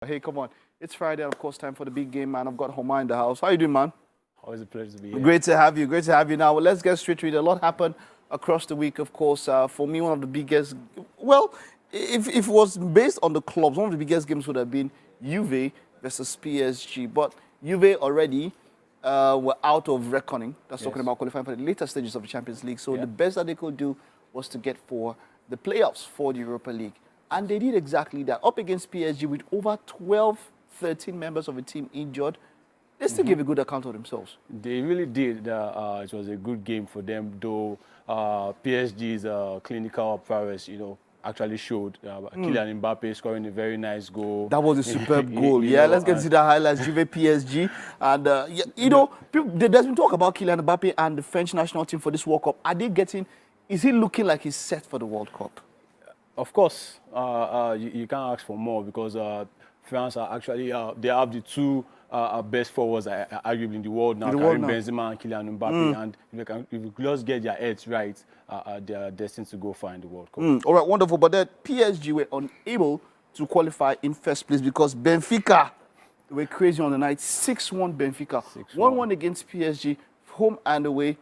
Hey, come on. It's Friday, and of course, time for the big game, man. I've got Homa in the house. How you doing, man? Always a pleasure to be here. Great to have you. Great to have you. Now, let's get straight to it. A lot happened across the week, of course. For me, one of the biggest, well, if it was based on the clubs, one of the biggest games would have been Juve versus PSG. But Juve already were out of reckoning. That's talking about qualifying for the later stages of the Champions League. So the best that they could do was to get for the playoffs for the Europa League. And they did exactly that. Up against PSG with over 13 members of the team injured, they still gave a good account of themselves. They really did. It was a good game for them, though PSG's clinical prowess, actually showed. Kylian Mbappe scoring a very nice goal. That was a superb goal. Let's get to the highlights. Juve PSG. And, there's been talk about Kylian Mbappe and the French national team for this World Cup. Is he looking like he's set for the World Cup? Of course, you can't ask for more because France are actually, they have the two best forwards, arguably in the world now, Karim Benzema and Kylian Mbappe. And if you just get their heads right, they are destined to go far in the World Cup. All right, wonderful. But then PSG were unable to qualify in first place because Benfica were crazy on the night. 6-1 Benfica. 1-1 against PSG, home and away.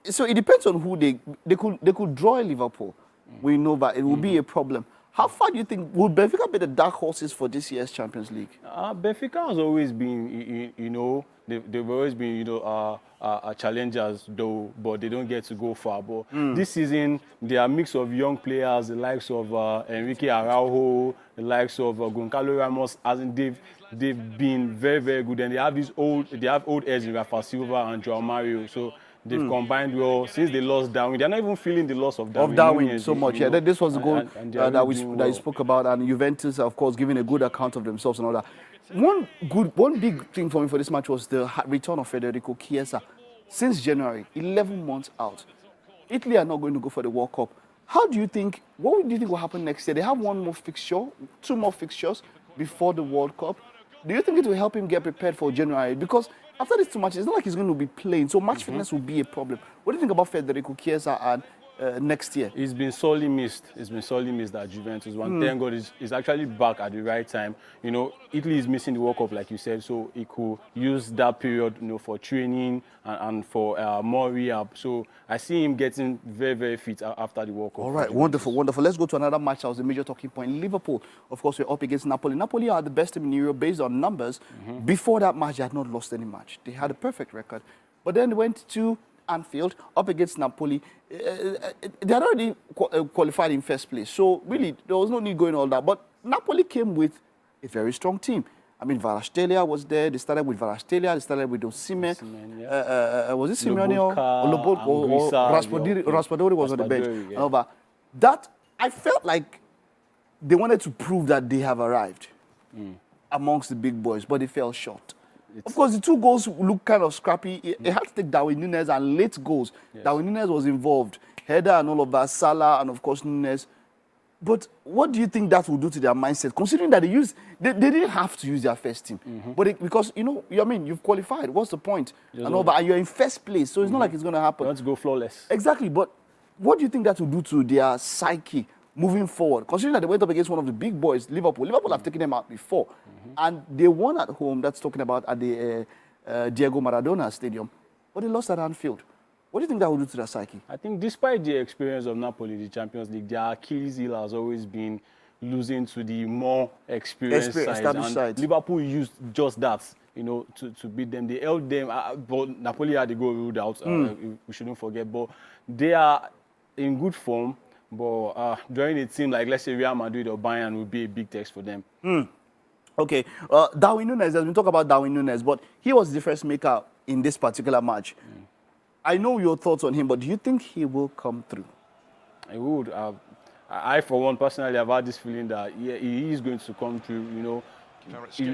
So it depends on who they could draw Liverpool. We know that it will be a problem. How far do you think would Benfica be the dark horses for this year's Champions League? Benfica has always been, they've always been, challengers though, but they don't get to go far. But this season, they are a mix of young players, the likes of Enrique Araujo, the likes of Goncalo Ramos. They've been very, very good, and they have old heads in Rafa Silva and João Mario. So they've combined well since they lost Darwin. They're not even feeling the loss of Darwin. So much. This was the goal that you spoke about, and Juventus, of course, giving a good account of themselves and all that. One big thing for me for this match was the return of Federico Chiesa. Since January, 11 months out. Italy are not going to go for the World Cup. What do you think will happen next year? They have two more fixtures before the World Cup. Do you think it will help him get prepared for January? Because after these two matches, it's not like he's going to be playing, so match fitness will be a problem. What do you think about Federico Chiesa and next year? He's been sorely missed. He's been sorely missed at Juventus. Thank God he's actually back at the right time. Italy is missing the World Cup, like you said, so he could use that period, for training and for more rehab. So I see him getting very, very fit after the World Cup. All right, wonderful. Let's go to another match that was a major talking point. Liverpool, of course, we're up against Napoli. Napoli are the best team in Europe based on numbers. Before that match, they had not lost any match. They had a perfect record. But then they went to Anfield, up against Napoli. They had already qualified in first place. So, really, there was no need going all that. But Napoli came with a very strong team. I mean, Kvaratskhelia was there. They started with Kvaratskhelia. They started with Osimhen. Was it Simeone or Raspadori was on the bench. Yeah. That, I felt like they wanted to prove that they have arrived amongst the big boys, but they fell short. Of course, the two goals look kind of scrappy. It had to take Darwin Núñez and late goals. Yes. Darwin Núñez was involved. Header and all of that, Salah and, of course, Núñez. But what do you think that will do to their mindset, considering that they didn't have to use their first team? But because, you've qualified. What's the point? And all that. And you're in first place, so it's not like it's going to happen. Let's go flawless. Exactly. But what do you think that will do to their psyche moving forward, considering that they went up against one of the big boys, Liverpool? Liverpool have taken them out before. And they won at home, that's talking about at the Diego Maradona Stadium, but they lost at Anfield. What do you think that will do to their psyche? I think despite the experience of Napoli in the Champions League, their Achilles heel has always been losing to the more experienced side. Liverpool used just that, to beat them. They held them, but Napoli had the goal ruled out, we shouldn't forget. But they are in good form, but joining a team like, let's say, Real Madrid or Bayern would be a big test for them. Okay, Darwin Núñez, there's been talk about Darwin Núñez, but he was the difference maker in this particular match. I know your thoughts on him, but do you think he will come through? He would. I, for one, personally, have had this feeling that he is going to come through,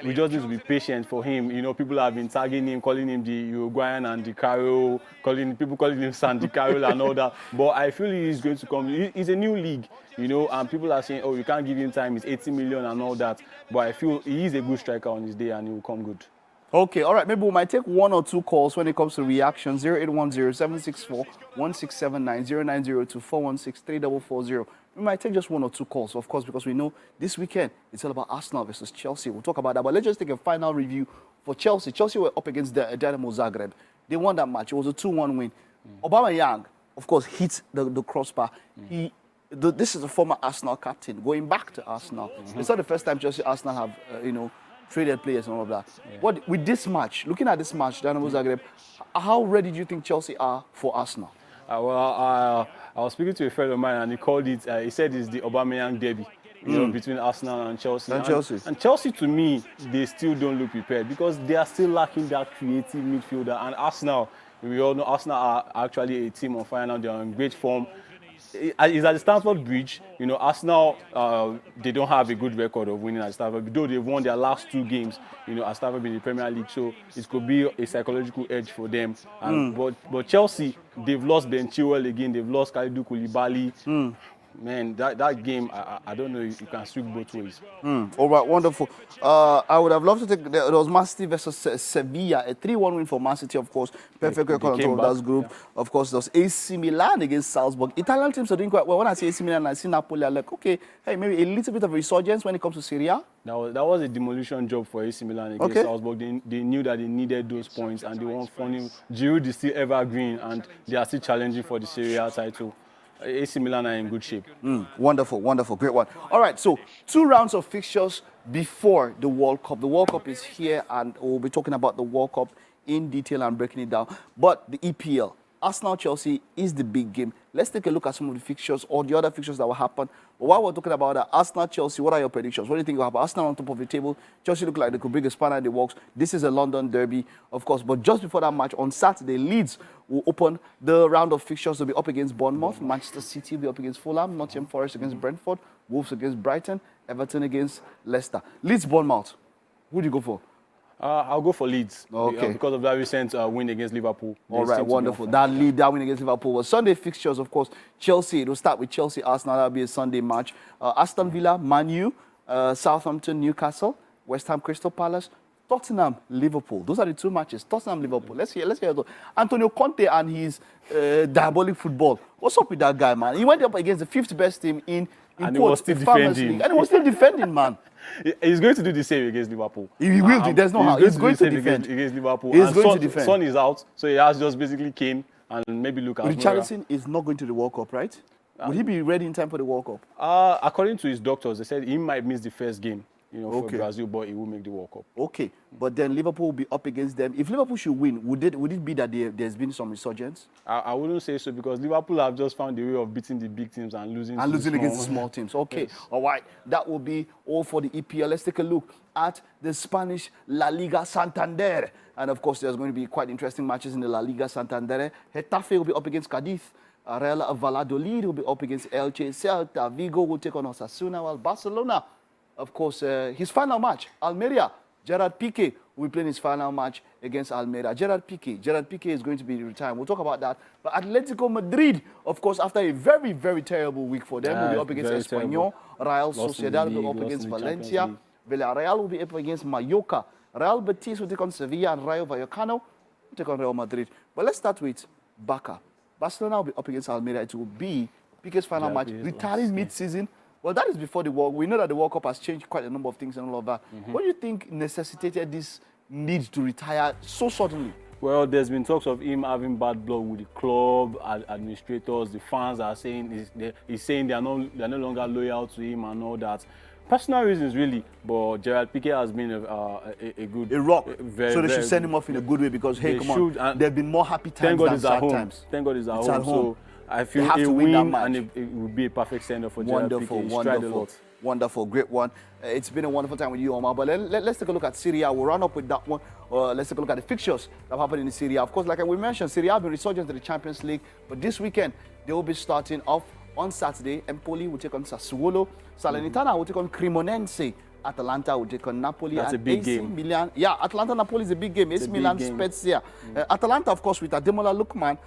We just need to be patient for him. People have been tagging him, calling him the Uruguayan and the Caro, people calling him Sandy Carroll and all that. But I feel he is going to come. It's a new league, and people are saying, oh, you can't give him time, it's 80 million and all that. But I feel he is a good striker on his day and he will come good. Okay, all right. Maybe we might take 1 or 2 calls when it comes to reaction. 0810-764-1679, 0902-416-3440. We might take just 1 or 2 calls, of course, because we know this weekend it's all about Arsenal versus Chelsea. We'll talk about that, but let's just take a final review for Chelsea. Chelsea were up against Dynamo Zagreb. They won that match. It was a 2-1 win. Aubameyang, of course, hit the crossbar. This is a former Arsenal captain, going back to Arsenal. It's not the first time Arsenal have, traded players and all of that. Yeah. What with this match, looking at this match, Dynamo Zagreb, how ready do you think Chelsea are for Arsenal? I was speaking to a friend of mine and he called it. He said it's the Aubameyang derby, between Arsenal and Chelsea. And Chelsea, to me, they still don't look prepared because they are still lacking that creative midfielder. And Arsenal, we all know Arsenal are actually a team on fire now. They are in great form. It's at the Stamford Bridge. Arsenal, they don't have a good record of winning at Stamford, though they've won their last 2 games, at Stamford in the Premier League. So it could be a psychological edge for them. But Chelsea, they've lost Ben Chilwell again. They've lost Kalidou Koulibaly. Man, that game, I don't know if you can swing both ways. All right, wonderful. I would have loved to take, it was Man City versus Sevilla, a 3-1 win for Man City, of course. Perfect record of that group. Yeah. Of course, there was AC Milan against Salzburg. Italian teams are doing quite well. When I say AC Milan, I see Napoli, I'm like, okay, hey, maybe a little bit of resurgence when it comes to Serie A. That was a demolition job for AC Milan against Salzburg. They knew that they needed those points, and they weren't funny. Giroud is still evergreen, and they are still challenging for the Serie A title. AC Milan are in good shape. Wonderful, wonderful, great one. All right, so 2 rounds of fixtures before the World Cup. The World Cup is here, and we'll be talking about the World Cup in detail and breaking it down. But the EPL, Arsenal-Chelsea is the big game. Let's take a look at some of the fixtures or the other fixtures that will happen. But while we're talking about that, Arsenal-Chelsea, what are your predictions? What do you think will happen? Arsenal on top of the table. Chelsea look like they could bring a spanner in the works. This is a London derby, of course. But just before that match, on Saturday, Leeds will open the round of fixtures. They'll be up against Bournemouth. Manchester City will be up against Fulham. Nottingham Forest against Brentford. Wolves against Brighton. Everton against Leicester. Leeds, Bournemouth. Who do you go for? I'll go for Leeds. Okay. Because of that recent win against Liverpool. All right, wonderful. That win against Liverpool was Sunday fixtures, of course. Chelsea, it will start with Chelsea, Arsenal. That'll be a Sunday match. Aston Villa, Man U, Southampton, Newcastle, West Ham, Crystal Palace, Tottenham, Liverpool. Those are the 2 matches. Tottenham, Liverpool. Let's hear it. Antonio Conte and his diabolic football. What's up with that guy, man? He went up against the 5th best team in and he was still defending. And he was still defending, man. He's going to do the same against Liverpool. He will do. There's no how. He's going to defend against Liverpool. He's going to defend. Son is out, so he has just basically Kane and maybe Lucas Moura. Richarlison is not going to the World Cup, right? Will he be ready in time for the World Cup? According to his doctors, they said he might miss the first game, for Brazil, but he will make the World Cup. Okay, but then Liverpool will be up against them. If Liverpool should win, would it be that there's been some resurgence? I wouldn't say so because Liverpool have just found a way of beating the big teams and losing against the small teams. Okay, yes. All right, that will be all for the EPL. Let's take a look at the Spanish La Liga Santander. And of course, there's going to be quite interesting matches in the La Liga Santander. Getafe will be up against Cadiz. Real Valladolid will be up against Elche. Celta Vigo will take on Osasuna, while Barcelona, of course, his final match, Almeria. Gerard Piqué will be playing his final match against Almeria. Gerard Piqué is going to be retiring. We'll talk about that. But Atletico Madrid, of course, after a very, very terrible week for them, will be up against Espanyol. Real Sociedad will be up against Valencia. Villarreal will be up against Mallorca. Real Betis will take on Sevilla, and Rayo Vallecano will take on Real Madrid. But let's start with Barca. Barcelona will be up against Almeria. It will be Piqué's final match, retiring mid-season. Well, that is before the World Cup. We know that the World Cup has changed quite a number of things and all of that. What do you think necessitated this need to retire so suddenly? Well, there's been talks of him having bad blood with the club, administrators, the fans are saying he's saying they're no longer loyal to him and all that. Personal reasons, really, but Gerard Piqué has been a good... A rock. So they should send him off in a good way because, hey, come on, there have been more happy times than sad times. Thank God he's at home. So I feel a win and it would be a perfect send-off for Gerard Piqué. He's tried a lot. Wonderful, great one. It's been a wonderful time with you, Omar. But let's take a look at Serie A. We'll run up with that one. Let's take a look at the fixtures that happened in the Serie A. Of course, like we mentioned, Serie A have been resurgent to the Champions League. But this weekend, they will be starting off on Saturday. Empoli will take on Sassuolo. Salernitana will take on Cremonense. Atalanta will take on Napoli. That's a big game. Milan. Yeah, Atalanta-Napoli is a big game. AC Milan, Spezia. Atalanta, of course, with Ademola Lookman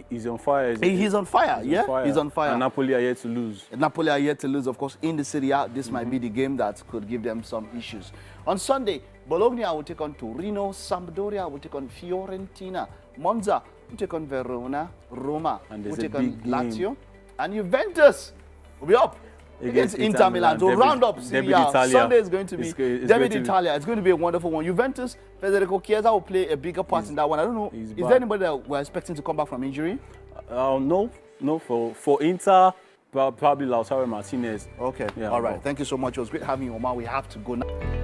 He's on fire. He's on fire, He's on fire. And Napoli are yet to lose. Napoli are yet to lose, of course, in the Serie A. This might be the game that could give them some issues. On Sunday, Bologna will take on Torino, Sampdoria will take on Fiorentina, Monza will take on Verona, Roma will take on Lazio, and Juventus will be up against Inter Milan. So round up Serie A. Sunday is going to be Derby d'Italia. It's going to be a wonderful one. Juventus, Federico Chiesa will play a bigger part in that one. I don't know. Is there anybody that we're expecting to come back from injury? No. For Inter, probably Lautaro Martinez. Okay. Yeah, all right. Thank you so much. It was great having you, Omar. We have to go now.